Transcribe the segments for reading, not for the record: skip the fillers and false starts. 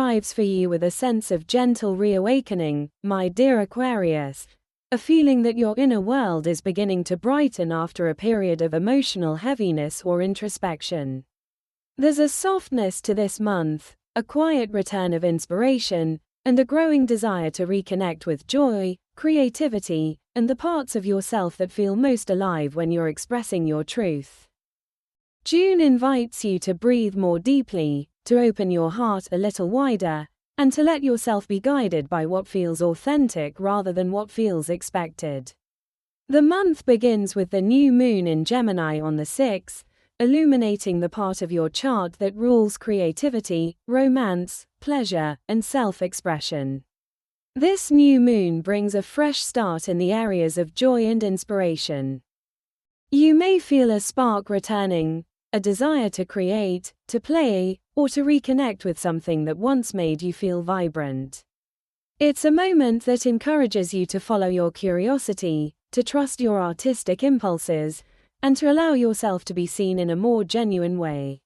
arrives for you with a sense of gentle reawakening, my dear Aquarius, a feeling that your inner world is beginning to brighten after a period of emotional heaviness or introspection. There's a softness to this month, a quiet return of inspiration, and a growing desire to reconnect with joy, creativity, and the parts of yourself that feel most alive when you're expressing your truth. June invites you to breathe more deeply, to open your heart a little wider, and to let yourself be guided by what feels authentic rather than what feels expected. The month begins with the new moon in Gemini on the 6th, illuminating the part of your chart that rules creativity, romance, pleasure, and self-expression. This new moon brings a fresh start in the areas of joy and inspiration. You may feel a spark returning, a desire to create, to play, or to reconnect with something that once made you feel vibrant. It's a moment that encourages you to follow your curiosity, to trust your artistic impulses, and to allow yourself to be seen in a more genuine way.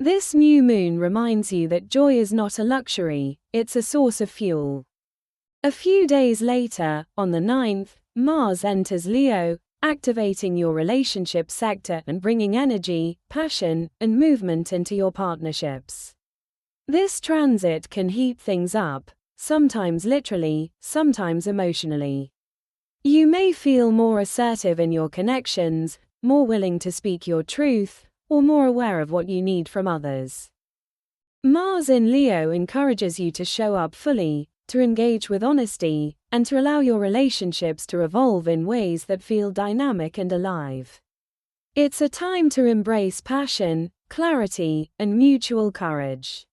This new moon reminds you that joy is not a luxury, it's a source of fuel. A few days later, on the 9th, Mars enters Leo, activating your relationship sector and bringing energy, passion, and movement into your partnerships. This transit can heat things up, sometimes literally, sometimes emotionally. You may feel more assertive in your connections, more willing to speak your truth, or more aware of what you need from others. Mars in Leo encourages you to show up fully, to engage with honesty, and to allow your relationships to evolve in ways that feel dynamic and alive. It's a time to embrace passion, clarity, and mutual courage.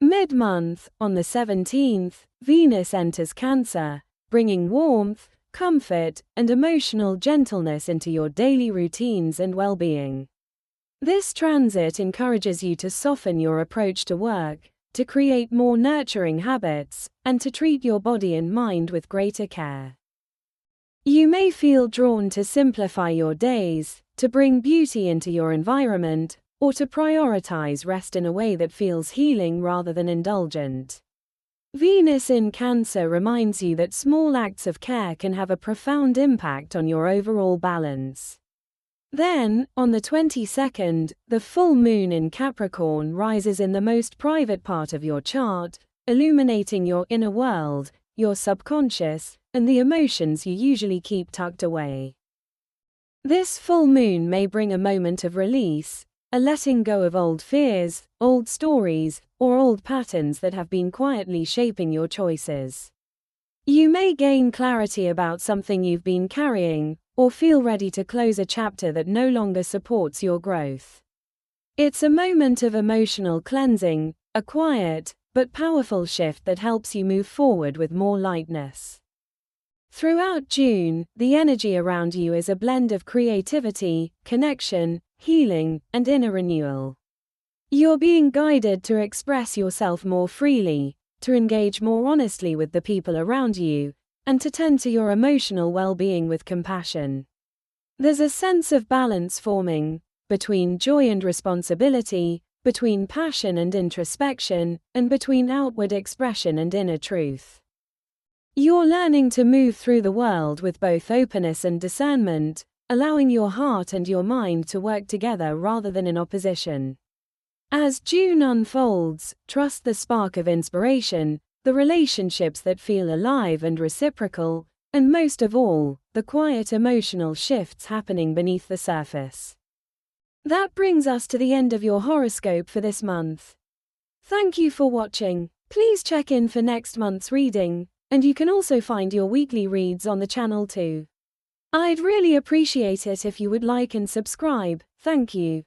Mid-month, on the 17th, Venus enters Cancer, bringing warmth, comfort, and emotional gentleness into your daily routines and well-being. This transit encourages you to soften your approach to work, to create more nurturing habits, and to treat your body and mind with greater care. You may feel drawn to simplify your days, to bring beauty into your environment, or to prioritize rest in a way that feels healing rather than indulgent. Venus in Cancer reminds you that small acts of care can have a profound impact on your overall balance. Then, on the 22nd, the full moon in Capricorn rises in the most private part of your chart, illuminating your inner world, your subconscious, and the emotions you usually keep tucked away. This full moon may bring a moment of release, a letting go of old fears, old stories, or old patterns that have been quietly shaping your choices. You may gain clarity about something you've been carrying, or feel ready to close a chapter that no longer supports your growth. It's a moment of emotional cleansing, a quiet, but powerful shift that helps you move forward with more lightness. Throughout June, the energy around you is a blend of creativity, connection, healing, and inner renewal. You're being guided to express yourself more freely, to engage more honestly with the people around you, and to tend to your emotional well-being with compassion. There's a sense of balance forming, between joy and responsibility, between passion and introspection, and between outward expression and inner truth. You're learning to move through the world with both openness and discernment, allowing your heart and your mind to work together rather than in opposition. As June unfolds, trust the spark of inspiration, the relationships that feel alive and reciprocal, and most of all, the quiet emotional shifts happening beneath the surface. That brings us to the end of your horoscope for this month. Thank you for watching. Please check in for next month's reading, and you can also find your weekly reads on the channel too. I'd really appreciate it if you would like and subscribe. Thank you.